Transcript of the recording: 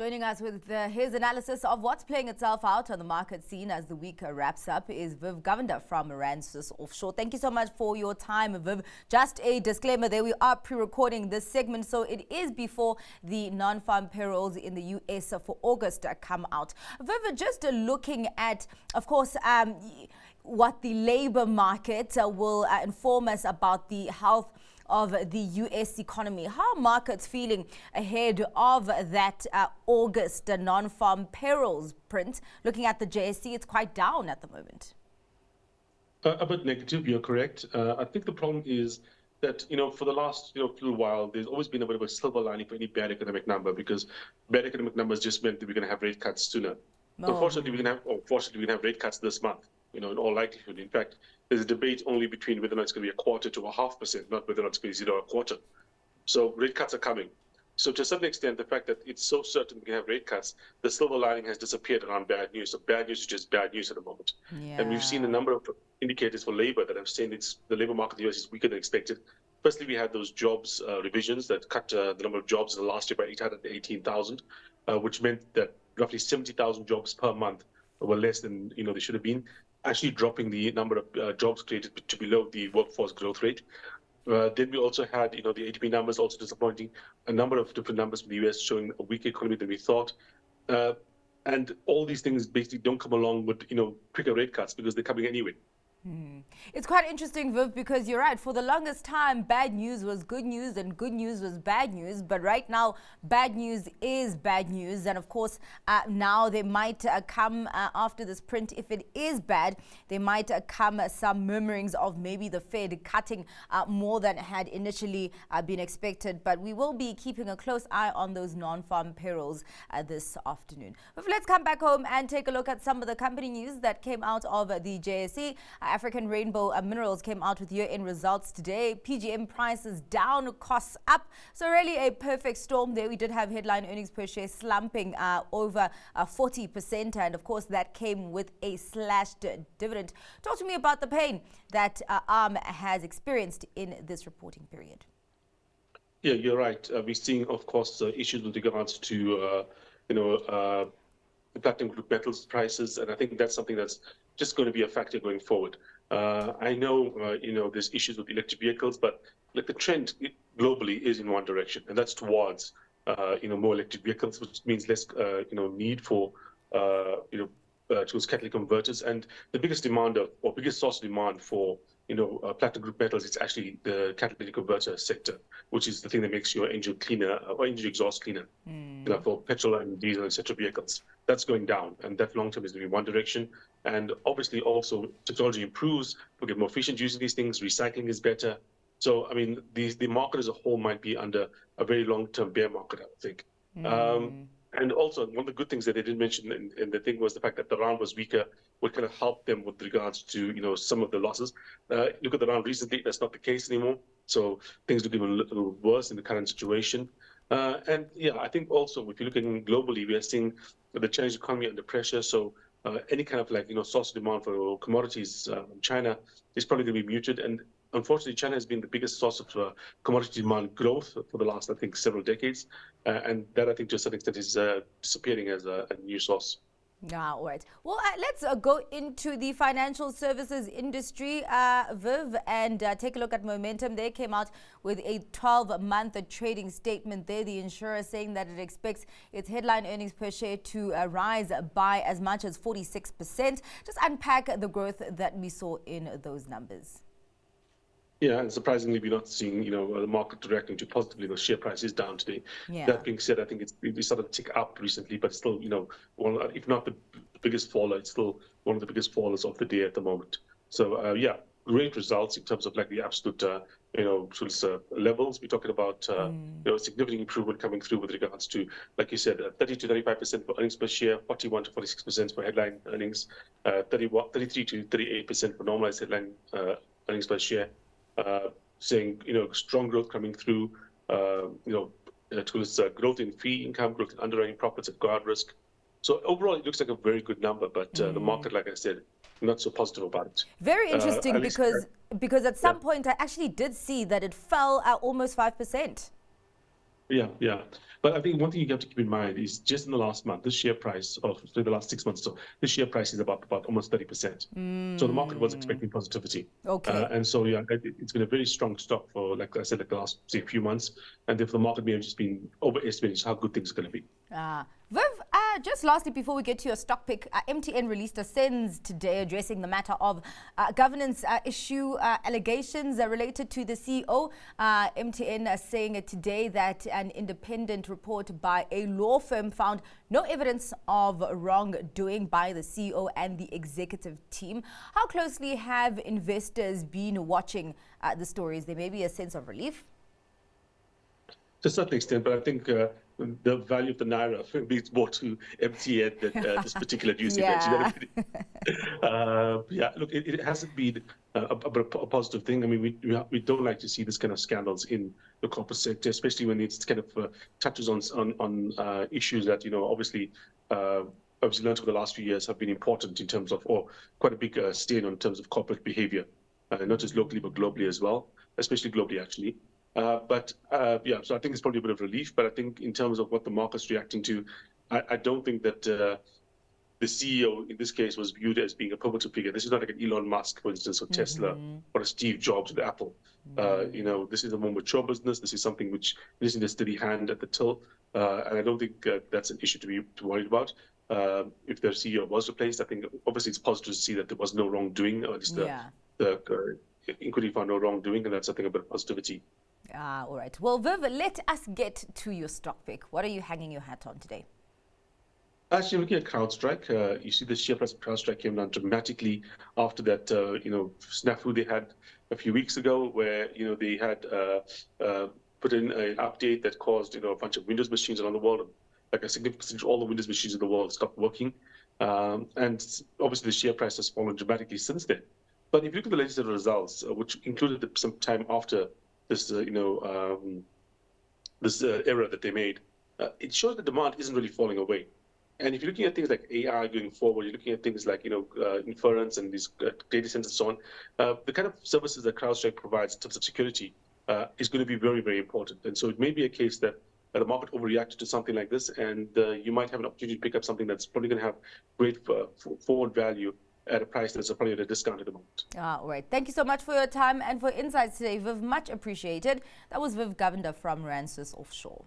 Joining us with his analysis of what's playing itself out on the market scene as the week wraps up is Viv Govender from Rand Swiss Offshore. Thank you so much for your time, Viv. Just a disclaimer there, we are pre-recording this segment, so it is before the non-farm payrolls in the US for August come out. Viv, just looking at, of course, what the labor market will inform us about the health of the US economy. How are markets feeling ahead of that August non-farm payrolls print? Looking at the JSE, it's quite down at the moment. A bit negative, you're correct. I think the problem is that, for the last, little while, there's always been a bit of a silver lining for any bad economic number, because bad economic numbers just meant that we're going to have rate cuts sooner. So fortunately, we can have rate cuts this month, in all likelihood. In fact, there's a debate only between whether or not it's going to be 1/4 to 1/2%, not whether or not it's going to be 0 or 1/4. So rate cuts are coming. So to a certain extent, the fact that it's so certain we can have rate cuts, the silver lining has disappeared around bad news. So bad news is just bad news at the moment. Yeah. And we've seen a number of indicators for labor that have saying the labor market in the US is weaker than expected. Firstly, we had those jobs revisions that cut the number of jobs in the last year by 818,000, which meant that roughly 70,000 jobs per month were less than they should have been, actually dropping the number of jobs created to below the workforce growth rate. Then we also had, the ADP numbers also disappointing, a number of different numbers from the US showing a weaker economy than we thought. And all these things basically don't come along with, quicker rate cuts because they're coming anyway. It's quite interesting, Viv, because you're right. For the longest time, bad news was good news and good news was bad news. But right now, bad news is bad news. And of course, now they might come after this print. If it is bad, there might come some murmurings of maybe the Fed cutting more than had initially been expected. But we will be keeping a close eye on those non-farm payrolls this afternoon. But let's come back home and take a look at some of the company news that came out of the JSE. African Rainbow Minerals came out with year-end results today. PGM prices down, costs up. So really a perfect storm there. We did have headline earnings per share slumping over 40%. And of course, that came with a slashed dividend. Talk to me about the pain that ARM has experienced in this reporting period. Yeah, you're right. We're seeing, of course, issues with regards to, the platinum group metals prices. And I think that's something that's just going to be a factor going forward. I know, there's issues with electric vehicles, but the trend globally is in one direction, and that's towards, more electric vehicles, which means less, need for, towards catalytic converters. And the biggest biggest source of demand for, platinum group metals is actually the catalytic converter sector, which is the thing that makes your engine cleaner or engine exhaust cleaner, for petrol and diesel, etc. vehicles. That's going down, and that long term is going in one direction. And obviously, also technology improves. We get more efficient using these things. Recycling is better. So, I mean, the market as a whole might be under a very long term bear market, I think. And also, one of the good things that they did mention in the thing was the fact that the rand was weaker would kind of help them with regards to, some of the losses. Look at the rand recently, that's not the case anymore. So things look even a little worse in the current situation. And yeah, I think also, if you're looking globally, we are seeing the Chinese economy under pressure. So any kind of source of demand for commodities in China is probably going to be muted. And unfortunately, China has been the biggest source of commodity demand growth for the last, I think, several decades. And that, I think, to a certain extent, is disappearing as a new source. All right. Well, let's go into the financial services industry, Viv, and take a look at momentum. They came out with a 12-month trading statement there. The insurer saying that it expects its headline earnings per share to rise by as much as 46%. Just unpack the growth that we saw in those numbers. Yeah, and surprisingly, we're not seeing, the market reacting too positively. The share price is down today. Yeah. That being said, I think it's started to tick up recently, but still, if not the biggest faller, it's still one of the biggest fallers of the day at the moment. So, yeah, great results in terms of the absolute, levels. We're talking about, significant improvement coming through with regards to, like you said, 30 to 35% for earnings per share, 41 to 46% for headline earnings, 33 to 38% for normalized headline earnings per share. Saying, strong growth coming through, towards growth in fee income, growth in underwriting profits at guard risk. So overall, it looks like a very good number, but the market, like I said, not so positive about it. Very interesting because at some point I actually did see that it fell at almost 5%. Yeah. But I think one thing you have to keep in mind is just in the last month, the share price of the last 6 months, so the share price is about almost 30%. So the market was expecting positivity. Okay. And so, yeah, it's been a very strong stock for, like I said, like the last, say, few months. And therefore, the market may have just been overestimating how good things are going to be. Viv, just lastly, before we get to your stock pick, MTN released a SENS today addressing the matter of governance issue allegations related to the CEO. MTN saying today that an independent report by a law firm found no evidence of wrongdoing by the CEO and the executive team. How closely have investors been watching the stories? There may be a sense of relief. To a certain extent, but I think the value of the naira means more to MTN than this particular news event. You know what I mean? Yeah, look, it hasn't been a positive thing. I mean, we don't like to see this kind of scandals in the corporate sector, especially when it's kind of touches on issues that, you know, obviously learned over the last few years have been important in terms of, or quite a big stain on terms of corporate behavior, not just locally, but globally as well, especially globally, actually. Yeah, so I think it's probably a bit of relief, but I think in terms of what the market's reacting to, I don't think that the CEO in this case was viewed as being a pivotal figure. This is not like an Elon Musk, for instance, or Tesla, or a Steve Jobs with Apple. You know, this is a more mature business. This is something which is in a steady hand at the till, and I don't think that's an issue to be worried about. If their CEO was replaced, I think obviously it's positive to see that there was no wrongdoing, or at least the inquiry found no wrongdoing, and that's something about positivity. All right. Well, Viv, let us get to your stock pick. What are you hanging your hat on today? Actually, looking at CrowdStrike, you see the share price of CrowdStrike came down dramatically after that, snafu they had a few weeks ago, where they had put in an update that caused a bunch of Windows machines around the world, like a significant percentage of all the Windows machines in the world stopped working, and obviously the share price has fallen dramatically since then. But if you look at the latest results, which included some time after this, this error that they made, it shows that demand isn't really falling away. And if you're looking at things like AI going forward, you're looking at things like inference and these data centers and so on. The kind of services that CrowdStrike provides in terms of security is going to be very, very important. And so it may be a case that the market overreacted to something like this, and you might have an opportunity to pick up something that's probably going to have great forward value at a price that's probably at a discount at the moment. All right. Thank you so much for your time and for insights today, Viv. Much appreciated. That was Viv Govender from Rand Swiss Offshore.